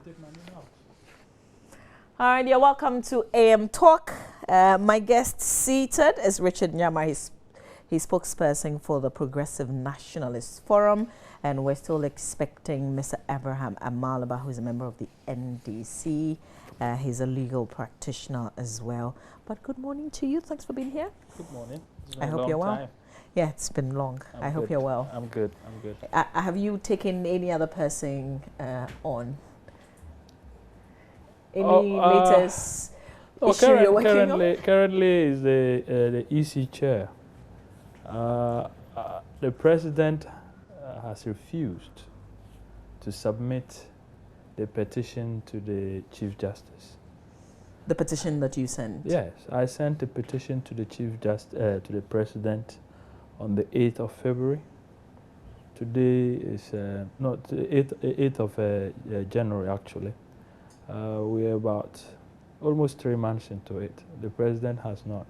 take my name out. All right, you're welcome to AM Talk. My guest seated is Richard Nyama. He's spokesperson for the Progressive Nationalist Forum, and we're still expecting Mr. Abraham Amalia, who's a member of the NDC. He's a legal practitioner as well. But good morning to you. Thanks for being here. Good morning. I hope you're well. Yeah, it's been long. I hope you're well. I'm good. I'm good. Have you taken any other person on? Any latest issue you're working on? Currently is the EC chair. The president has refused to submit the petition to the Chief Justice. The petition that you sent? Yes, I sent a petition to the Chief Justice, to the President, on the 8th of February. Today is not the 8th of January, actually. We're about almost 3 months into it. The President has not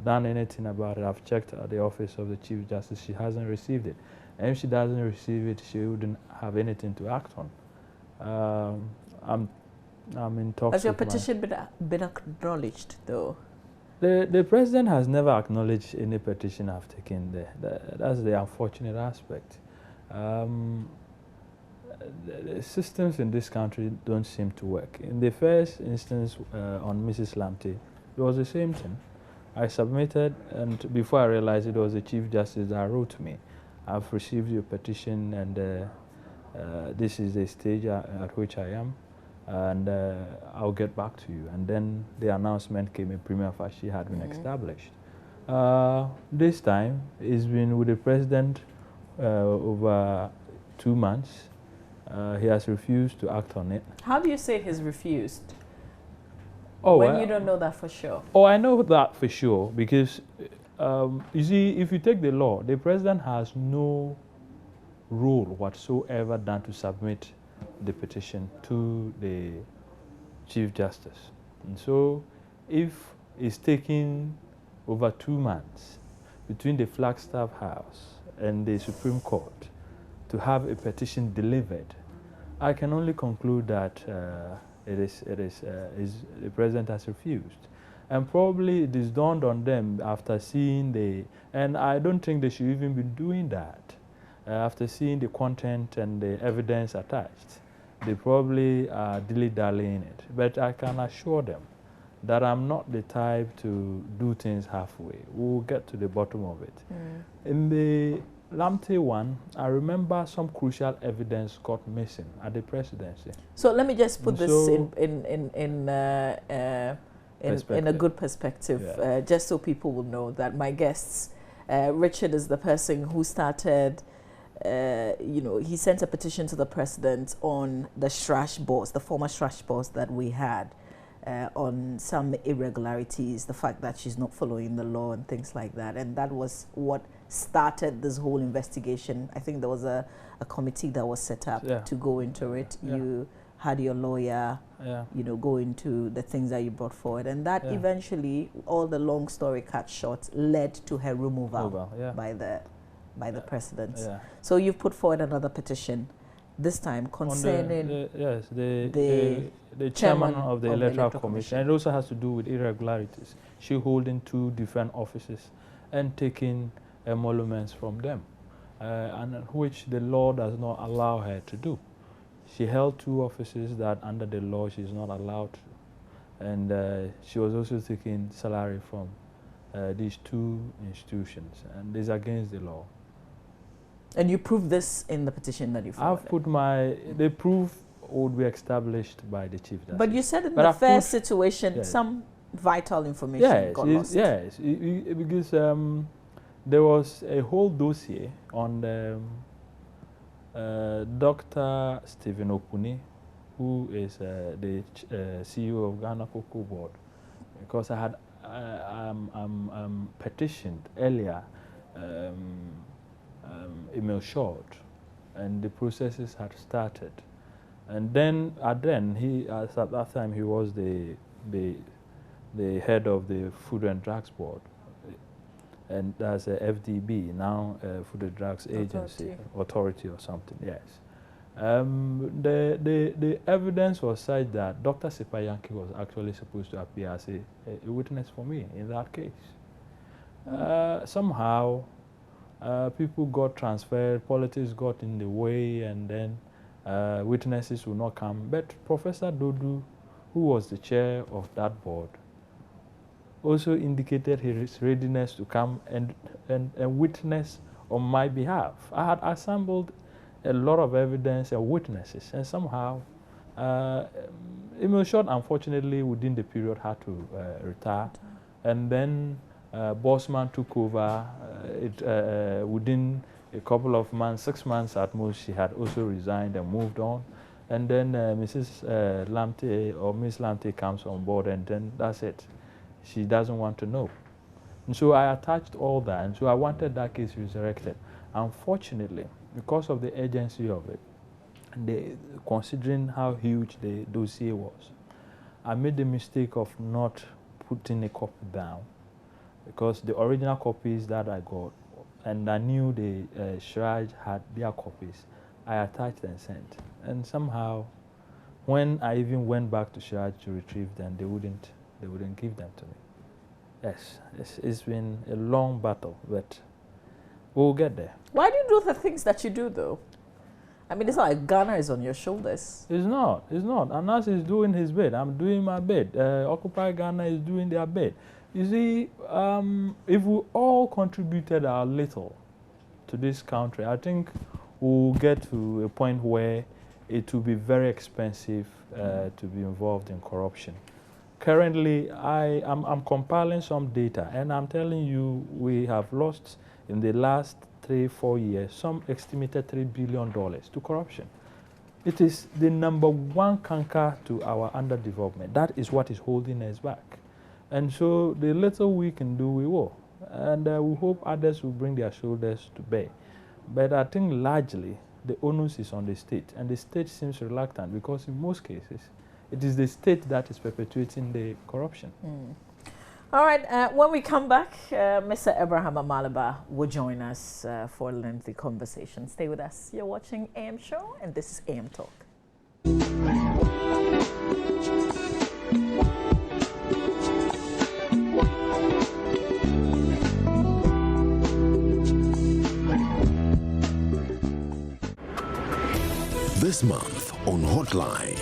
done anything about it. I've checked at the office of the Chief Justice. She hasn't received it. And if she doesn't receive it, she wouldn't have anything to act on. I'm in talks. Has your petition been acknowledged, though? The President has never acknowledged any petition I've taken there. That's the unfortunate aspect. The systems in this country don't seem to work. In the first instance on Mrs. Lamte, it was the same thing. I submitted, and before I realized it was the Chief Justice that wrote to me, I've received your petition, and this is the stage at which I am, and I'll get back to you. And then the announcement came in prima facie had been established. This time, it's been with the President over 2 months. He has refused to act on it. How do you say he's refused? Oh, when you don't know that for sure? Oh, I know that for sure because, you see, if you take the law, the President has no rule whatsoever than to submit the petition to the Chief Justice. And so, if it's taking over 2 months between the Flagstaff House and the Supreme Court to have a petition delivered, I can only conclude that the President has refused. And probably it is dawned on them after seeing and I don't think they should even be doing that. After seeing the content and the evidence attached, they probably are dilly-dallying it. But I can assure them that I'm not the type to do things halfway. We'll get to the bottom of it. In the Lamte one, I remember some crucial evidence got missing at the presidency. So let me just put this in a good perspective, just so people will know that my guests, Richard is the person who started, he sent a petition to the president on the Shrash boss, the former Shrash boss that we had, on some irregularities, the fact that she's not following the law and things like that. And that was what started this whole investigation. I think there was a committee that was set up to go into it. You had your lawyer, go into the things that you brought forward. And that eventually, all the long story cut short, led to her removal by the president. So you've put forward another petition, this time concerning the chairman of the Electoral Commission. And it also has to do with irregularities. She holding 2 different offices and taking emoluments from them, and which the law does not allow her to do. She held 2 offices that under the law she is not allowed to. And she was also taking salary from these 2 institutions, and this is against the law. And you proved this in the petition that you filed? I've put the proof would be established by the Chief Justice. But you said in the first situation, some vital information got lost. Yes, because there was a whole dossier on Dr. Stephen Opuni, who is the CEO of Ghana Cocoa Board, because I had petitioned earlier email short, and the processes had started. And then at that time he was the head of the Food and Drugs Board, and that's a FDB, now Food and Drugs Agency, Authority or something, yes. The evidence was such that Dr. Sipayanki was actually supposed to appear as a witness for me in that case. Somehow, people got transferred, politics got in the way, and then witnesses would not come. But Professor Dodu, who was the chair of that board, also indicated his readiness to come and witness on my behalf. I had assembled a lot of evidence and witnesses, and somehow, Emil Short, unfortunately, within the period, had to retire. And then Bossman took over. Within a couple of months, 6 months at most, she had also resigned and moved on. And then Mrs. Lamte or Miss Lamte comes on board, and then that's it. She doesn't want to know. And so I attached all that, and so I wanted that case resurrected. Unfortunately, because of the urgency of it, and considering how huge the dossier was, I made the mistake of not putting a copy down, because the original copies that I got, and I knew the Shraj had their copies, I attached and sent. And somehow, when I even went back to Shraj to retrieve them, they wouldn't give them to me. Yes, it's been a long battle, but we'll get there. Why do you do the things that you do, though? I mean, it's not like Ghana is on your shoulders. It's not. Anas is doing his bit. I'm doing my bit. Occupy Ghana is doing their bit. You see, if we all contributed our little to this country, I think we'll get to a point where it will be very expensive to be involved in corruption. Currently, I'm compiling some data, and I'm telling you, we have lost in the last 3-4 years some estimated $3 billion to corruption. It is the #1 canker to our underdevelopment. That is what is holding us back. And so the little we can do, we will. And we hope others will bring their shoulders to bear. But I think largely the onus is on the state, and the state seems reluctant because in most cases, it is the state that is perpetuating the corruption. All right, when we come back, Mr. Abraham Amalia will join us for a lengthy conversation. Stay with us. You're watching AM Show, and this is AM Talk. This month on Hotline.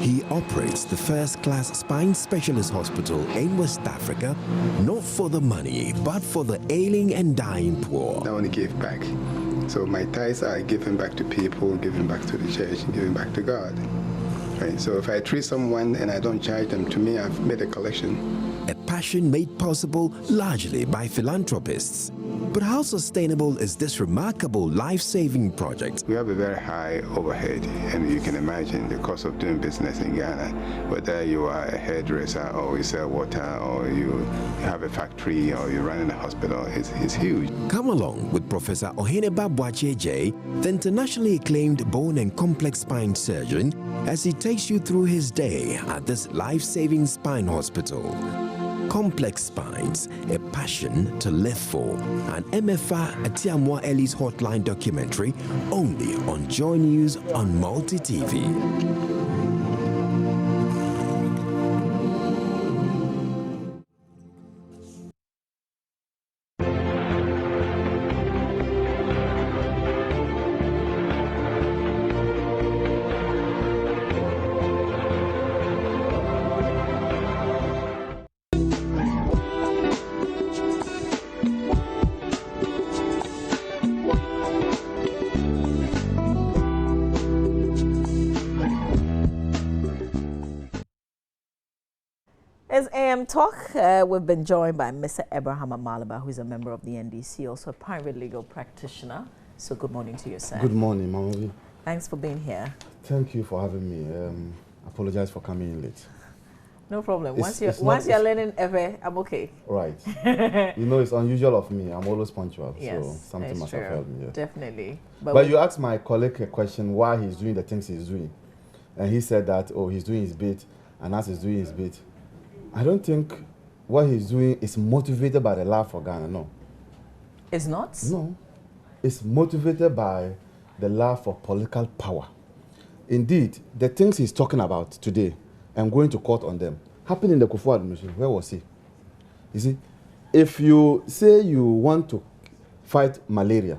He operates the first-class spine specialist hospital in West Africa, not for the money, but for the ailing and dying poor. I want to give back. So my tithes are giving back to people, giving back to the church, and giving back to God. Right? So if I treat someone and I don't charge them, to me, I've made a collection. A passion made possible largely by philanthropists. But how sustainable is this remarkable life-saving project? We have a very high overhead, and you can imagine the cost of doing business in Ghana. Whether you are a hairdresser, or you sell water, or you have a factory, or you run in a hospital, it's huge. Come along with Professor Oheneba Boacheje, the internationally acclaimed bone and complex spine surgeon, as he takes you through his day at this life-saving spine hospital. Complex Spines, a passion to live for. An MFA Atiamwa Ellie's Hotline documentary only on Joy News on Multi TV. As AM Talk, we've been joined by Mr. Abraham Amalia, who is a member of the NDC, also a private legal practitioner. So good morning to you, sir. Good morning, Mama. Thanks for being here. Thank you for having me. I apologize for coming in late. No problem. Once you're learning ever, I'm okay. Right. You know, it's unusual of me. I'm always punctual. Yes, so something must have helped me. Yeah. Definitely. But you asked my colleague a question why he's doing the things he's doing. And he said that, oh, he's doing his bit, and as he's doing his bit. I don't think what he's doing is motivated by the love for Ghana, no. It's not? No. It's motivated by the love for political power. Indeed, the things he's talking about today, and going to court on them, happened in the Kufuor administration. Where was he? You see, if you say you want to fight malaria,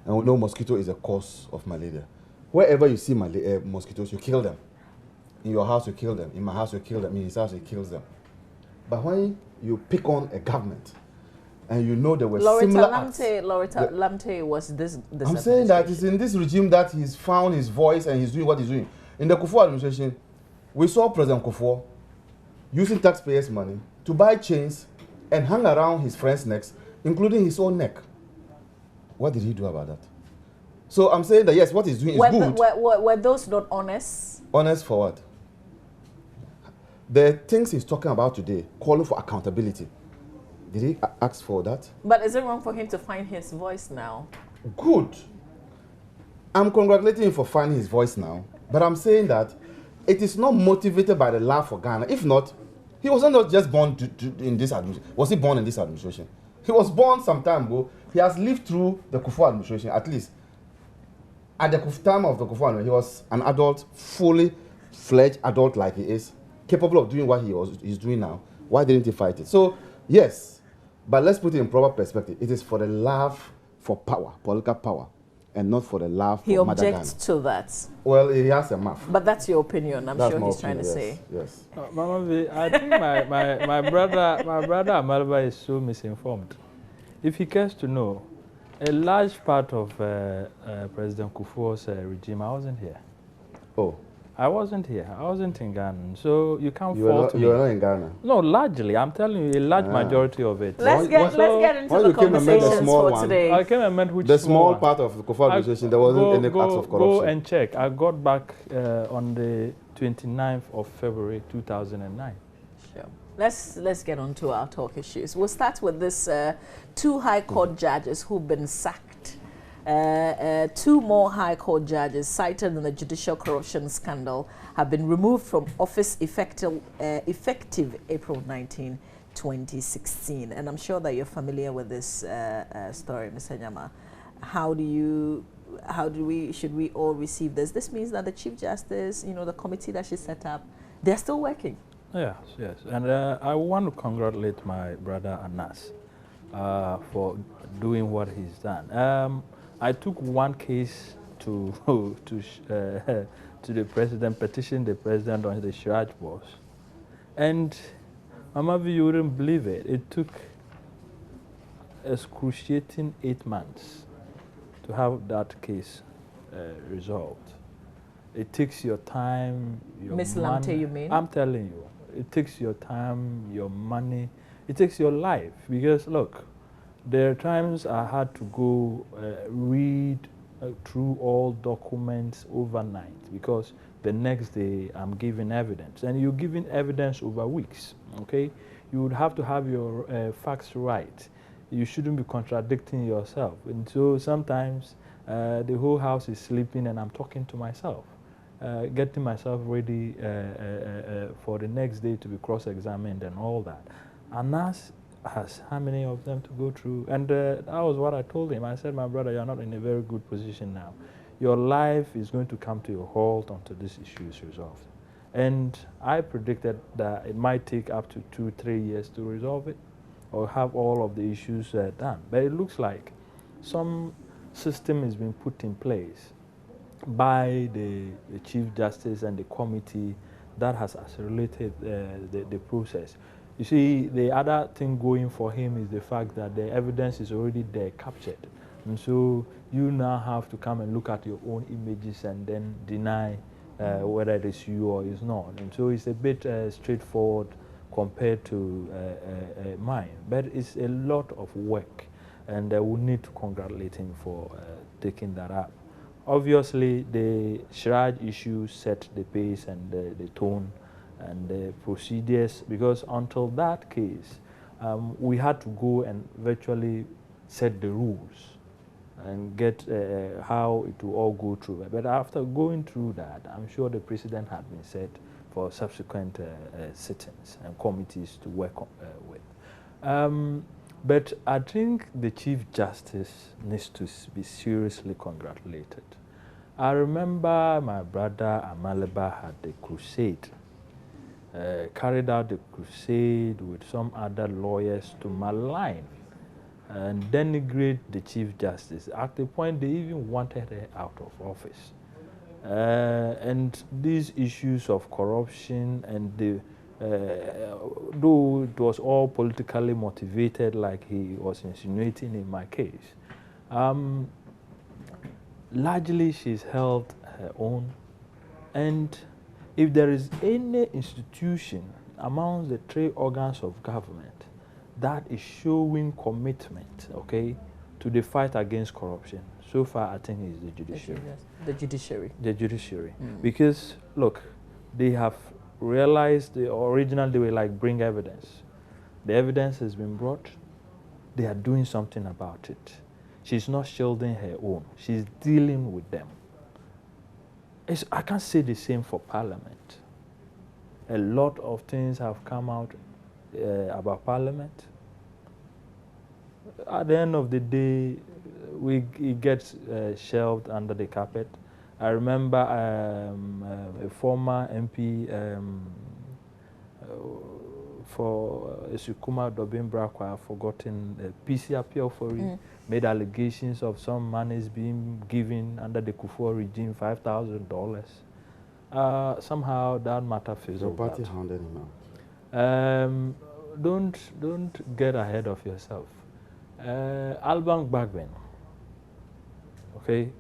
and we know mosquito is a cause of malaria, wherever you see mosquitoes, you kill them. In your house, you kill them. In my house, you kill them. In his house, he kills them. But when you pick on a government, and you know there were similar acts. Loretta Lamte was this I'm saying that it's in this regime that he's found his voice and he's doing what he's doing. In the Kufuor administration, we saw President Kufuor using taxpayers' money to buy chains and hang around his friends' necks, including his own neck. What did he do about that? So I'm saying that yes, what he's doing is good. Were those not honest? Honest for what? The things he's talking about today, calling for accountability. Did he ask for that? But is it wrong for him to find his voice now? Good. I'm congratulating him for finding his voice now. But I'm saying that it is not motivated by the love for Ghana. If not, he wasn't not just born in this administration. Was he born in this administration? He was born some time ago. He has lived through the Kufuor administration, at least. At the time of the Kufuor, he was an adult, fully fledged adult like he is, capable of doing what he's doing now. Why didn't he fight it? So, yes, but let's put it in proper perspective. It is for the love for power, political power, and not for the love for Mother Ghana. He objects to that. Well, he has a mouth. But that's your opinion. I'm sure he's trying to say. Yes. Mama V, I think my brother Amalia is so misinformed. If he cares to know, a large part of President Kufuor's regime, I wasn't here. Oh. I wasn't here. I wasn't in Ghana. So you can't fault me. You were not in Ghana? No, largely. I'm telling you, a large majority of it. Let's get into the conversations for today. I came and met which the small part of the Kufuor administration, there wasn't any acts of corruption. Go and check. I got back on the 29th of February 2009. Sure. Let's get on to our talk issues. We'll start with this 2 High Court judges who've been sacked. 2 more High Court judges cited in the judicial corruption scandal have been removed from office effective April 19, 2016. And I'm sure that you're familiar with this story, Mr. Nyama. Should we all receive this? This means that the Chief Justice, the committee that she set up, they're still working. Yes. And I want to congratulate my brother Anas for doing what he's done. I took one case to the president, petitioned the president on the Shraj boss. And Mama V, you wouldn't believe it. It took excruciating 8 months to have that case resolved. It takes your time, your Miss money. Lamte, you mean? I'm telling you, it takes your time, your money, it takes your life. Because look, there are times I had to go read through all documents overnight because the next day I'm giving evidence. And you're giving evidence over weeks, okay? You would have to have your facts right. You shouldn't be contradicting yourself. And so sometimes the whole house is sleeping and I'm talking to myself, getting myself ready for the next day to be cross-examined and all that. And that's has how many of them to go through, and that was what I told him. I said, my brother, you're not in a very good position now. Your life is going to come to a halt until this issue is resolved. And I predicted that it might take up to 2-3 years to resolve it or have all of the issues done. But it looks like some system is being put in place by the Chief Justice and the committee that has accelerated the process. You see, the other thing going for him is the fact that the evidence is already there, captured. And so you now have to come and look at your own images and then deny whether it is you or it's not. And so it's a bit straightforward compared to mine. But it's a lot of work, and we need to congratulate him for taking that up. Obviously, the Shraj issue set the pace and the tone and the procedures, because until that case, we had to go and virtually set the rules and get how it will all go through. But after going through that, I'm sure the precedent had been set for subsequent sittings and committees to work with. But I think the Chief Justice needs to be seriously congratulated. I remember my brother Amalia had the crusade, carried out the crusade with some other lawyers to malign and denigrate the Chief Justice. At the point, they even wanted her out of office. And these issues of corruption and the though it was all politically motivated, like he was insinuating in my case, largely she's held her own. And if there is any institution among the three organs of government that is showing commitment, okay, to the fight against corruption, so far I think it's the judiciary. The judiciary. The judiciary. Because, look, they have realized originally they were like, bring evidence. The evidence has been brought. They are doing something about it. She's not shielding her own. She's dealing with them. I can't say the same for Parliament. A lot of things have come out about Parliament. At the end of the day, it gets shelved under the carpet. I remember a former MP for Esukuma Dobin Brakwa, I've forgotten, the PC appeal for it, made allegations of some monies being given under the Kufuor regime, $5,000. Somehow that matter fizzled out. Your party handed him out. Don't get ahead of yourself. Alban Gbagben, okay,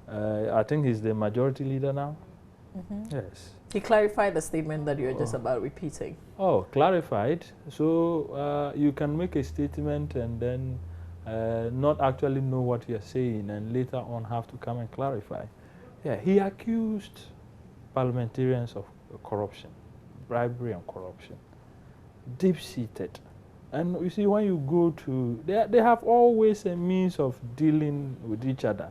I think he's the majority leader now. Yes. He clarified the statement that you're just about repeating. Oh, clarified. So you can make a statement and then not actually know what you're saying and later on have to come and clarify. Yeah, he accused parliamentarians of corruption, bribery and corruption, deep-seated. And you see, when you go to, they have always a means of dealing with each other.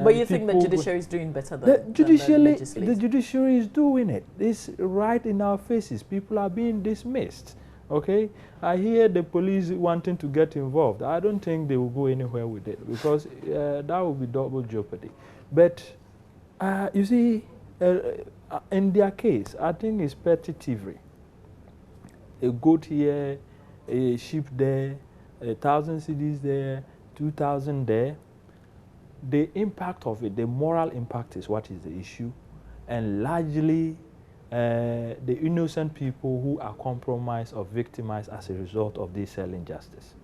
But you think the judiciary is doing better than the judiciary is doing it. It's right in our faces. People are being dismissed. Okay, I hear the police wanting to get involved. I don't think they will go anywhere with it because that would be double jeopardy. But you see, in their case, I think it's petty thievery. A goat here, a sheep there, 1,000 cedis there, 2,000 there. The impact of it, the moral impact is what is the issue. And largely, the innocent people who are compromised or victimized as a result of this injustice.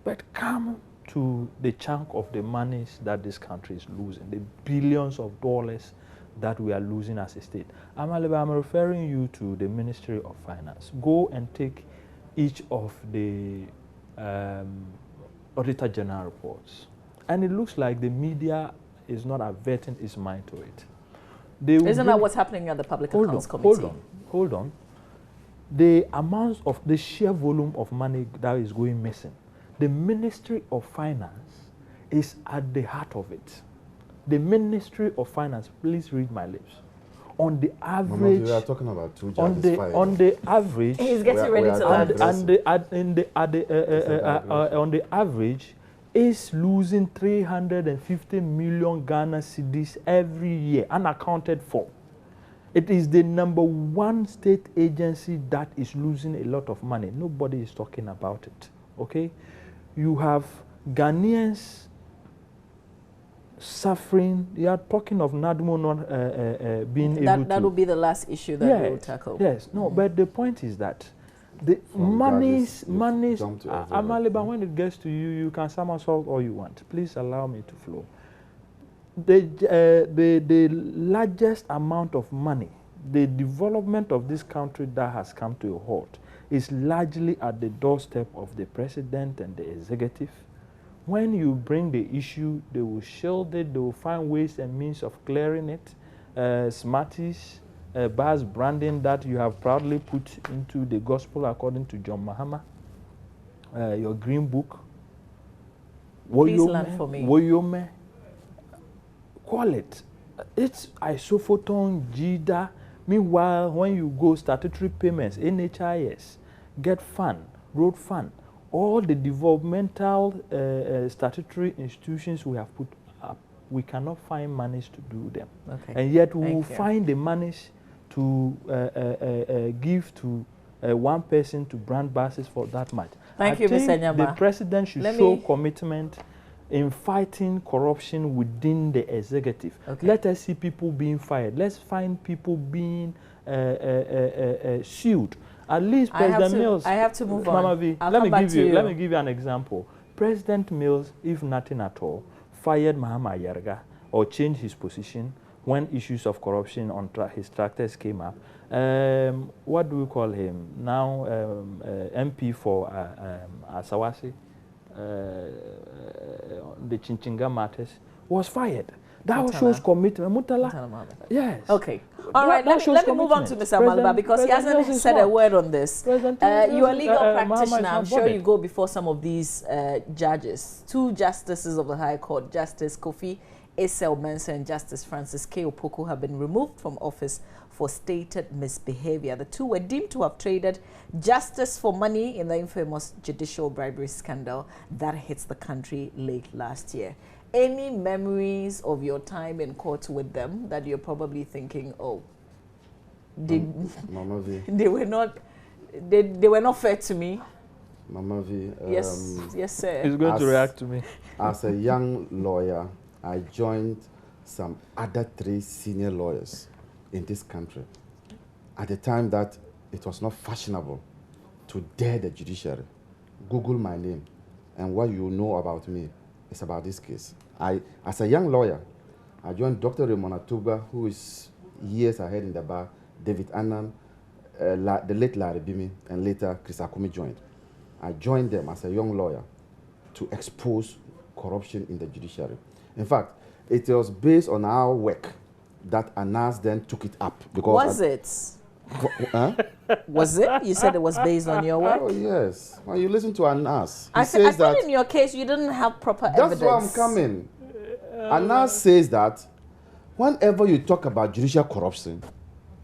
But come to the chunk of the monies that this country is losing, the billions of dollars that we are losing as a state. Amalia, I'm referring you to the Ministry of Finance. Go and take each of the Auditor General reports. And it looks like the media is not averting its mind to it. Isn't that what's happening at the Public Accounts Committee? Hold on. The amounts of the sheer volume of money that is going missing, the Ministry of Finance is at the heart of it. The Ministry of Finance, please read my lips. On the average, we are talking about two judges. On the average, he's getting ready to on the average, is losing 350 million Ghana cedis every year, unaccounted for. It is the #1 state agency that is losing a lot of money. Nobody is talking about it. Okay, you have Ghanaians suffering. You are talking of NADMO not being able to. That will be the last issue that we will tackle. Yes, no, but the point is that the monies, Amalia, when it gets to you, you can somersault all you want. Please allow me to flow. The largest amount of money, the development of this country that has come to a halt is largely at the doorstep of the president and the executive. When you bring the issue, they will shield it, they will find ways and means of clearing it. Smarties, bus branding that you have proudly put into the gospel according to John Mahama, your green book. Please learn for me. Woyome, call it. It's isophoton, JIDA. Meanwhile, when you go statutory payments, NHIS, get fund, road fund, all the developmental statutory institutions we have put up, we cannot find monies to do them. Okay. And yet we will find the monies to give to one person to brand buses for that much. Thank you, Mr. Nyama. The president should show commitment in fighting corruption within the executive. Okay. Let us see people being fired. Let's find people being sued. At least President Mills. I have to move Mama on. V, let me give you an example. President Mills, if nothing at all, fired Mahama Yarga or changed his position when issues of corruption on his tractors came up. What do we call him now? MP for Asawasi, the Chinchinga matters, was fired. That shows commitment. Mutala. Yes. Okay. All right. Let me move on to Mr. Malaba because he hasn't said a word on this. You are a legal practitioner. I'm sure you go before some of these judges. 2 justices of the High Court, Justice Kofi Esel-Mensah and Justice Francis K. Opoku, have been removed from office for stated misbehavior. The 2 were deemed to have traded justice for money in the infamous judicial bribery scandal that hit the country late last year. Any memories of your time in court with them that you're probably thinking, oh, Mama V. they were not fair to me? Mama V. Yes, sir. He's going to react to me. As a young lawyer, I joined some other 3 senior lawyers in this country at the time that it was not fashionable to dare the judiciary. Google my name, and what you know about me is about this case. As a young lawyer, I joined Dr. Raymond Atuba, who is years ahead in the bar, David Annan, the late Larry Bimi, and later Chris Akumi joined. I joined them as a young lawyer to expose corruption in the judiciary. In fact, it was based on our work that Anas then took it up. Because was it? You said it was based on your work? Oh, yes. When you listen to Anas, I thought in your case you didn't have proper evidence. That's where I'm coming. Anas says that whenever you talk about judicial corruption,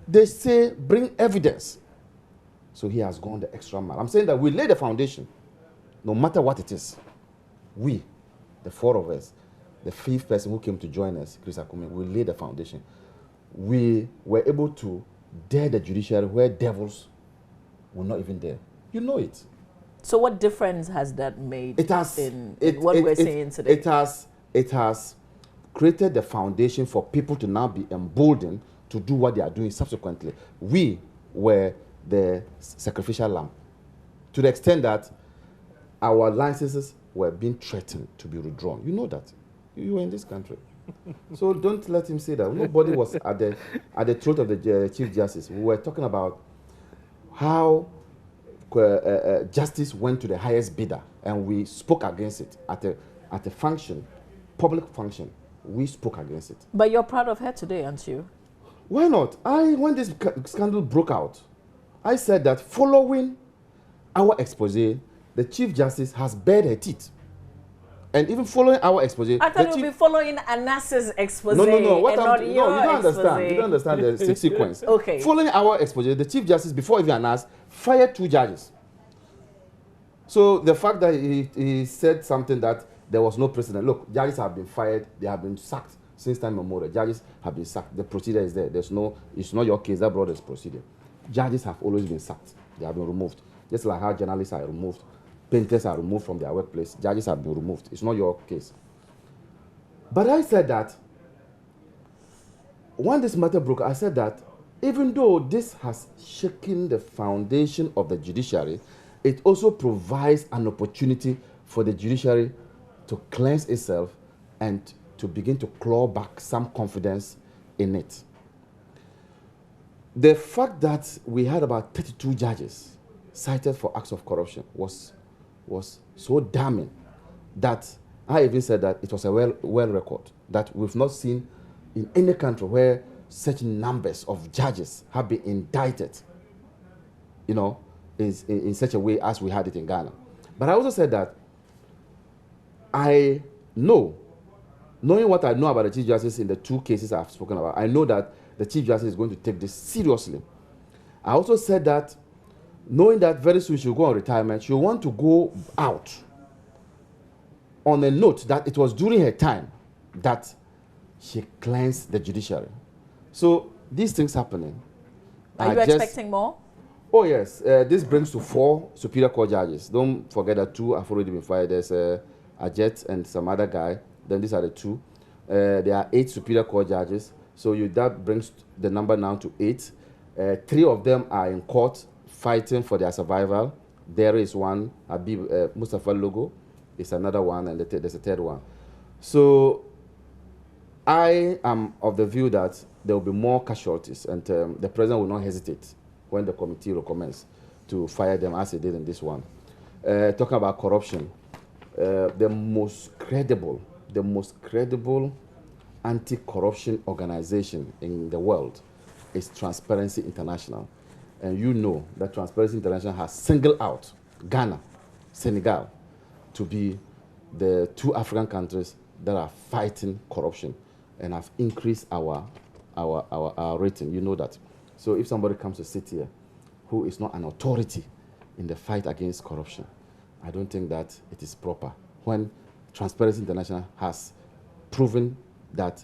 they say bring evidence. So he has gone the extra mile. I'm saying that we lay the foundation, no matter what it is. We, the 4 of us, the 5th person who came to join us, Chris Akumi, we laid the foundation. We were able to dare the judiciary where devils were not even there. You know it. So what difference has that made in what we're saying today? It has created the foundation for people to now be emboldened to do what they are doing subsequently. We were the sacrificial lamb to the extent that our licenses were being threatened to be withdrawn. You know that. You were in this country. So don't let him say that. Nobody was at the throat of the Chief Justice. We were talking about how justice went to the highest bidder, and we spoke against it at a function, public function. We spoke against it. But you're proud of her today, aren't you? Why not? When this scandal broke out, I said that following our expose, the Chief Justice has bared her teeth. And even following our expose, I thought you would be following Anas's expose. No. You don't understand. You don't understand the sequence. Okay. Following our expose, the Chief Justice, before even Anas, fired 2 judges. So the fact that he said something that there was no precedent. Look, judges have been fired. They have been sacked since time immemorial. Judges have been sacked. The procedure is there. It's not your case that brought this procedure. Judges have always been sacked. They have been removed. Just like how journalists are removed. Painters are removed from their workplace. Judges have been removed. It's not your case. But I said that when this matter broke, I said that even though this has shaken the foundation of the judiciary, it also provides an opportunity for the judiciary to cleanse itself and to begin to claw back some confidence in it. The fact that we had about 32 judges cited for acts of corruption was so damning that I even said that it was a well record that we've not seen in any country where such numbers of judges have been indicted, you know, in such a way as we had it in Ghana. But I also said that I know, knowing what I know about the Chief Justice in the 2 cases I've spoken about, I know that the Chief Justice is going to take this seriously. I also said that, knowing that very soon she'll go on retirement, she'll want to go out on a note that it was during her time that she cleansed the judiciary. So these things happening. Are you expecting more? Oh yes, this brings to 4 Superior Court judges. Don't forget that 2 have already been fired. There's Ajet and some other guy. Then these are the 2. There are 8 Superior Court judges. So that brings the number now to 8. 3 of them are in court fighting for their survival. There is one, Habib Mustafa Logo, is another one, and there's a 3rd one. So I am of the view that there will be more casualties, and the president will not hesitate when the committee recommends to fire them as he did in this one. Talking about corruption, the most credible anti-corruption organization in the world is Transparency International. And you know that Transparency International has singled out Ghana, Senegal, to be the 2 African countries that are fighting corruption and have increased our rating. You know that. So if somebody comes to sit here who is not an authority in the fight against corruption, I don't think that it is proper. When Transparency International has proven that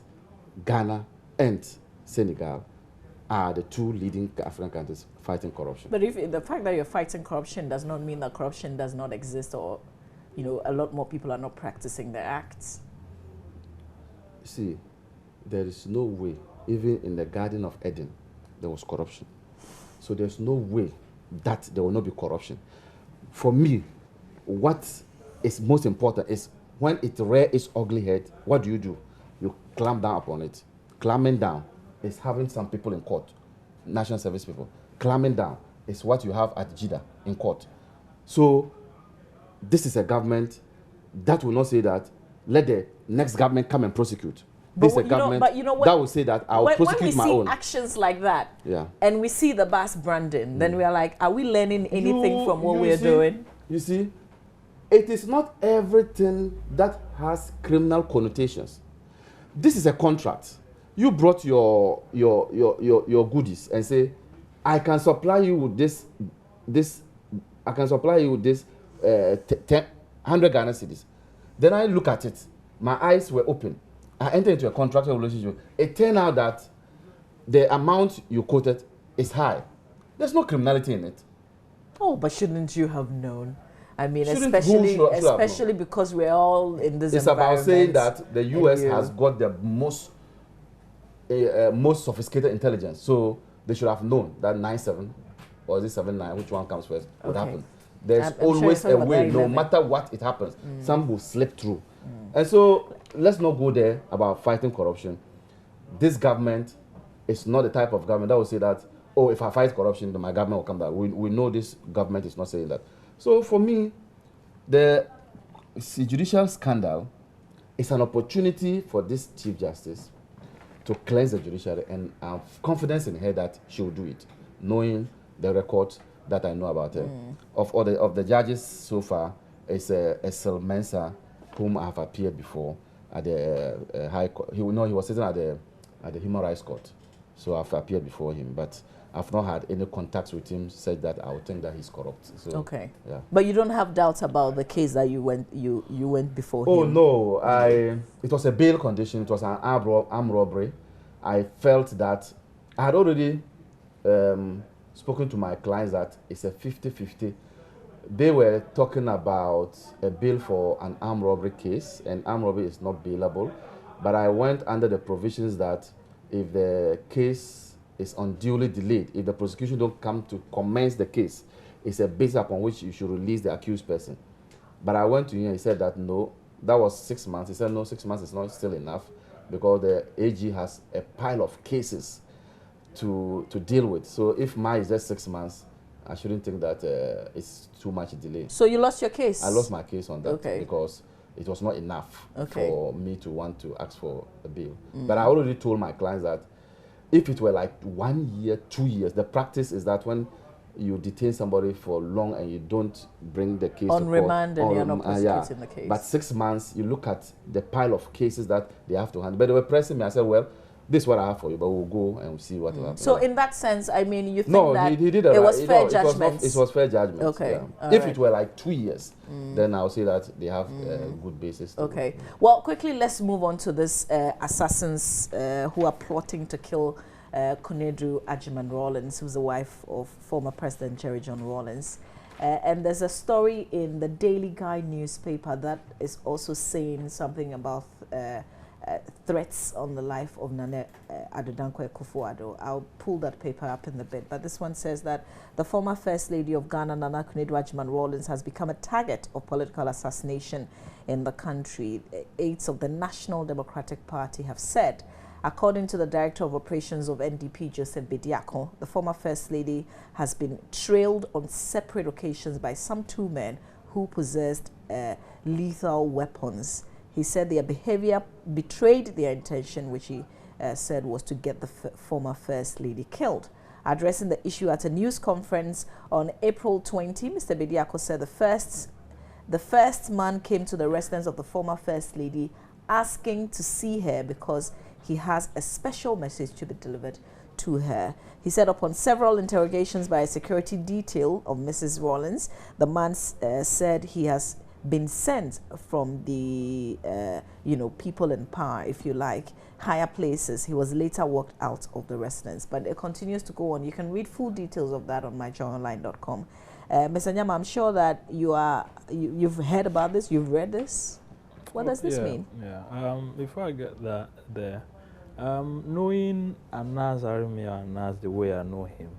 Ghana and Senegal are the 2 leading African countries fighting corruption. But if the fact that you're fighting corruption does not mean that corruption does not exist, or, you know, a lot more people are not practicing their acts. See, there is no way, even in the Garden of Eden, there was corruption. So there's no way that there will not be corruption. For me, what is most important is when it rears its ugly head, what do? You clamp down upon it. Clamping down is having some people in court, national service people. Clamping down is what you have at JIDA in court. So this is a government that will not say that, let the next government come and prosecute. This is a government that will say that I'll prosecute my own. When we see actions like that, yeah, and we see the BAS branding, then we are like, are we learning anything from what we're doing? You see, it is not everything that has criminal connotations. This is a contract. You brought your goodies and say, I can supply you with this. I can supply you with this 100 Ghana cedis. Then I look at it. My eyes were open. I entered into a contractual relationship. It turned out that the amount you quoted is high. There's no criminality in it. Oh, but shouldn't you have known? I mean, especially because we're all in this environment. It's about saying that the U.S. has got the most sophisticated intelligence. So they should have known that 9/7 or is it 7/9, which one comes first, would happen. There's always a way, no matter what it happens, some will slip through. And so let's not go there about fighting corruption. This government is not the type of government that will say that, oh, if I fight corruption, then my government will come back. We know this government is not saying that. So for me, the judicial scandal is an opportunity for this Chief Justice to cleanse the judiciary, and I have confidence in her that she will do it, knowing the record that I know about her. Of the judges so far, it's Esel Mensah, whom I have appeared before at the High Court. He was sitting at the Human Rights Court, so I've appeared before him, but I've not had any contacts with him such that I would think that he's corrupt. So, okay. Yeah. But you don't have doubts about the case that you went before him? Oh no, it was a bail condition. It was an armed robbery. I felt that I had already spoken to my clients that it's a 50-50. They were talking about a bail for an armed robbery case, and armed robbery is not bailable. But I went under the provisions that if the case is unduly delayed, if the prosecution don't come to commence the case, it's a basis upon which you should release the accused person. But I went to him and he said that no, that was 6 months. He said no, 6 months is not still enough because the AG has a pile of cases to deal with. So if mine is just 6 months, I shouldn't think that it's too much delay. So you lost your case? I lost my case on that because it was not enough for me to want to ask for a bail. But I already told my clients that If it were like 1 year, 2 years, the practice is that when you detain somebody for long and you don't bring the case on to remand court, and you're not prosecuting the case. But 6 months, you look at the pile of cases that they have to handle. But they were pressing me. I said, well, this is what I have for you, but we'll go and we'll see what will happen. So in that sense, I mean, you think that he did it was fair judgment? It was fair judgment. Okay. Yeah. If it were like 2 years, then I'll say that they have good basis. Okay. Well, quickly, let's move on to this assassins who are plotting to kill Nana Addo Rawlings, who's the wife of former President Jerry John Rawlings. And there's a story in the Daily Guide newspaper that is also saying something about threats on the life of Nana Addo. I'll pull that paper up in a bit, but this one says that the former First Lady of Ghana, Nana Addo Rawlings, has become a target of political assassination in the country. Aides of the National Democratic Party have said, according to the Director of Operations of NDP, Joseph Bediako, the former First Lady has been trailed on separate occasions by some 2 men who possessed lethal weapons. He said their behavior betrayed their intention, which he said was to get the former First Lady killed. Addressing the issue at a news conference on April 20, Mr. Bediako said the first man came to the residence of the former First Lady asking to see her because he has a special message to be delivered to her. He said upon several interrogations by a security detail of Mrs. Rawlings, the man said he has been sent from the people in power, if you like, higher places. He was later walked out of the residence, but it continues to go on. You can read full details of that on myjournalline.com. Mr. Nyama, I'm sure that you've heard about this, you've read this. What does this mean? Yeah. Before I get that there, knowing Anas Arimia Anas the way I know him,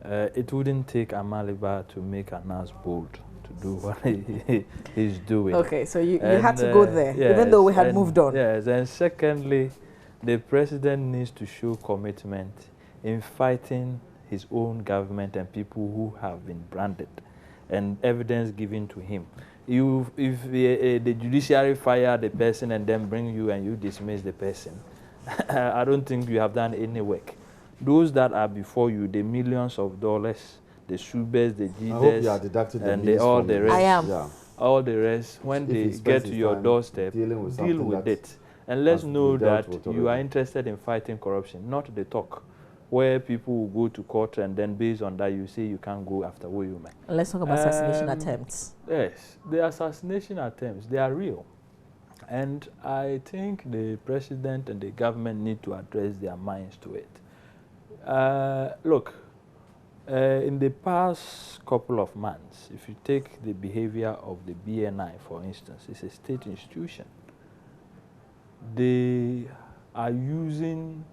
it wouldn't take Amalia to make Anas bold to do what he's doing. Okay, so you had to go there, yes, even though we had moved on. Yes, and secondly, the president needs to show commitment in fighting his own government and people who have been branded and evidence given to him. If the judiciary fire the person and then bring you and you dismiss the person, I don't think you have done any work. Those that are before you, the millions of dollars, the Subers, the GDS, and all the rest. I am. Yeah. All the rest, when they get to your doorstep, deal with it. And let's know that you are interested in fighting corruption, not the talk, where people will go to court and then based on that you say you can't go after where you may. Let's talk about assassination attempts. Yes, the assassination attempts, they are real. And I think the president and the government need to address their minds to it. Look, in the past couple of months, if you take the behavior of the BNI, for instance, it's a state institution. They are using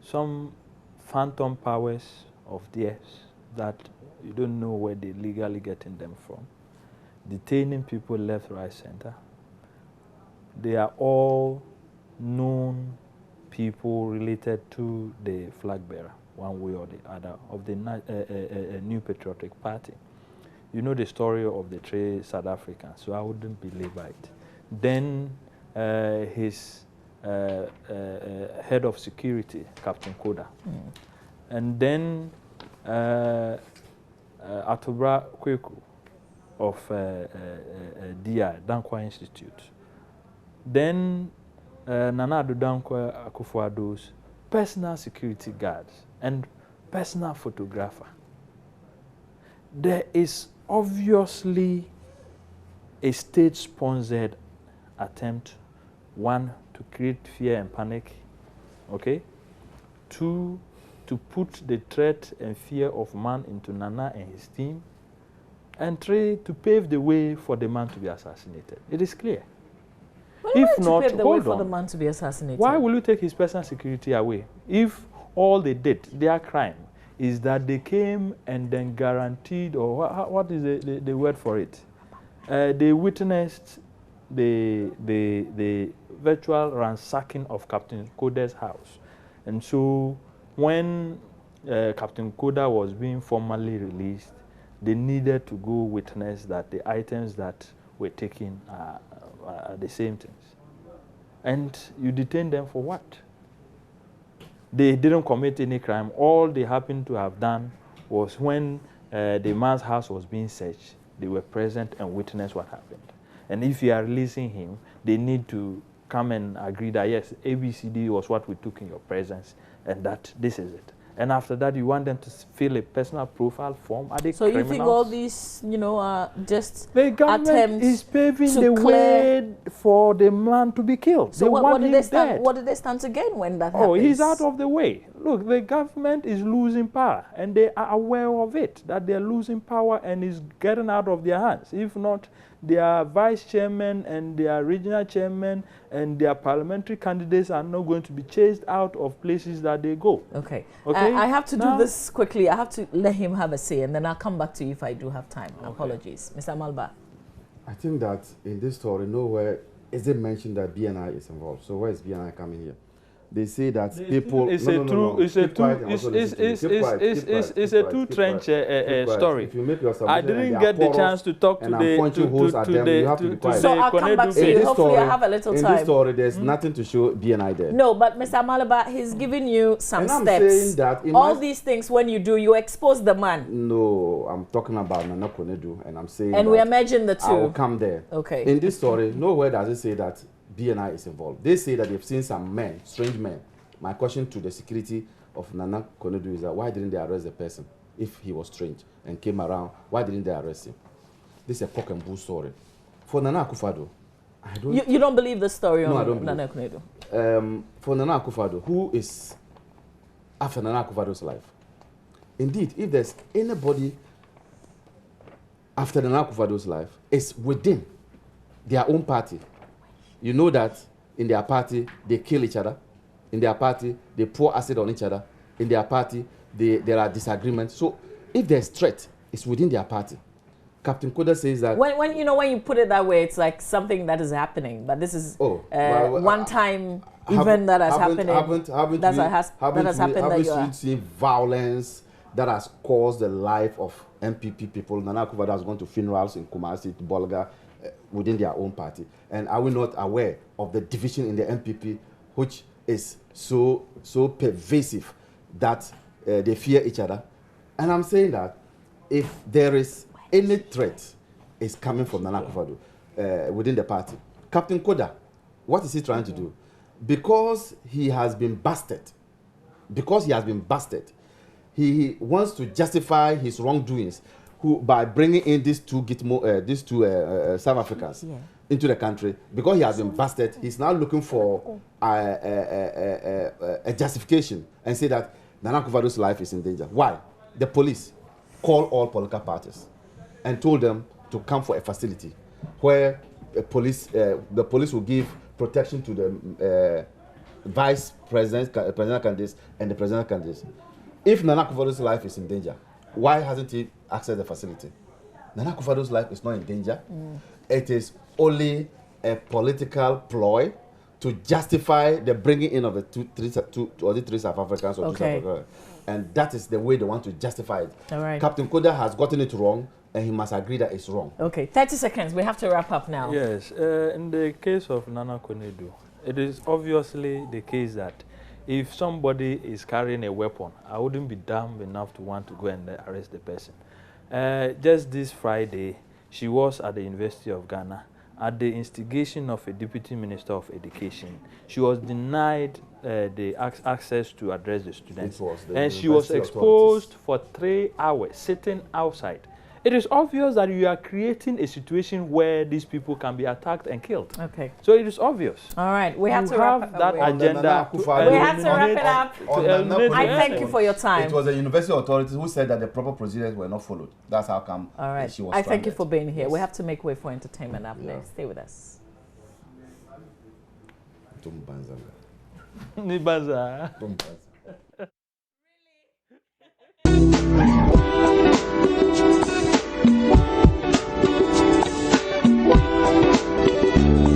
some phantom powers of theirs that you don't know where they're legally getting them from, detaining people left, right, center. They are all known people related to the flag bearer, one way or the other, of the New Patriotic Party. You know the story of the 3 South Africans, so I wouldn't belabor it. Then his head of security, Captain Koda. And then Atobra Kweku of DI, Dankwa Institute. Then Nana Addo Akufo-Addo's personal security guards and personal photographer. There is obviously a state-sponsored attempt, 1, to create fear and panic, okay? 2, to put the threat and fear of man into Nana and his team. And 3, to pave the way for the man to be assassinated. It is clear. If not, pave the way for the man to be assassinated. Why will you take his personal security away? If all they did, their crime, is that they came and then guaranteed, or what is the word for it? They witnessed the virtual ransacking of Captain Koda's house. And so when Captain Koda was being formally released, they needed to go witness that the items that were taken are the same things. And you detain them for what? They didn't commit any crime. All they happened to have done was when the man's house was being searched, they were present and witnessed what happened. And if you are releasing him, they need to come and agree that, yes, ABCD was what we took in your presence, and that this is it. And after that, you want them to fill a personal profile form. Are they so criminals? You think all these, you know, are just the government is paving the way for the man to be killed. So what did they stand to gain when that happens? Oh, he's out of the way. Look, the government is losing power, and they are aware of it, that they're losing power and is getting out of their hands. If not, their vice chairman and their regional chairman and their parliamentary candidates are not going to be chased out of places that they go. Okay. I have to do this quickly. I have to let him have a say, and then I'll come back to you if I do have time. Okay. Apologies. Mr. Malba. I think that in this story, nowhere is it mentioned that BNI is involved. So where is BNI coming here? They say that people. It's a two-trench story. If you make your I didn't get the chance to talk to the. So I'll come back to you. Hopefully, I have a little time. In this story, there's nothing to show BNI there. No, but Mr. Malaba, he's giving you some and steps. I'm saying that all these things, when you do, you expose the man. No, I'm talking about Nana Konedu, and I'm saying. And we imagine the two. I will come there. Okay. In this story, nowhere does it say that BNI is involved. They say that they've seen some men, strange men. My question to the security of Nana Konedu is that why didn't they arrest the person if he was strange and came around? Why didn't they arrest him? This is a cock and bull story. For Nana Akufo-Addo, I don't. You don't believe the story on I don't Nana Konedu? For Nana Akufo-Addo, who is after Nana Akufo-Addo's life? Indeed, if there's anybody after Nana Akufo-Addo's life, it's within their own party. You know that in their party, they kill each other. In their party, they pour acid on each other. In their party, there are disagreements. So if there's threat, it's within their party. Captain Koda says that... When you put it that way, it's like something that is happening. But this is one-time event that has happened. Haven't you seen violence that has caused the life of MPP people? Nana Akufo-Addo has gone to funerals in Kumasi, to Bolga, within their own party. And are we not aware of the division in the MPP, which is so pervasive that they fear each other? And I'm saying that if there is any threat is coming from Nana Akufo-Addo within the party, Captain Koda, what is he trying to do? Because he has been busted, he wants to justify his wrongdoings by bringing in these two South Africans into the country. Because he has been busted, he's now looking for a justification and say that Nana Akufo-Addo's life is in danger. Why? The police called all political parties and told them to come for a facility where the police will give protection to the vice president candidates and the president candidates. If Nana Akufo-Addo's life is in danger, why hasn't he accessed the facility? Nana Akufo-Addo's life is not in danger. It is only a political ploy to justify the bringing in of the three South Africans or two South Africans. And that is the way they want to justify it. All right. Captain Koda has gotten it wrong, and he must agree that it's wrong. Okay, 30 seconds. We have to wrap up now. Yes. In the case of Nana Konedu, it is obviously the case that if somebody is carrying a weapon, I wouldn't be dumb enough to want to go and arrest the person. Just this Friday, she was at the University of Ghana at the instigation of a Deputy Minister of Education. She was denied the access to address the students. And she was exposed for 3 hours, sitting outside. It is obvious that you are creating a situation where these people can be attacked and killed. Okay. So it is obvious. All right. We have to wrap that agenda. We have to wrap it up. I thank you for your time. It was the university authorities who said that the proper procedures were not followed. That's how come All right. she was I thank you for being here. Yes. We have to make way for entertainment up next. Stay with us. Nibanza.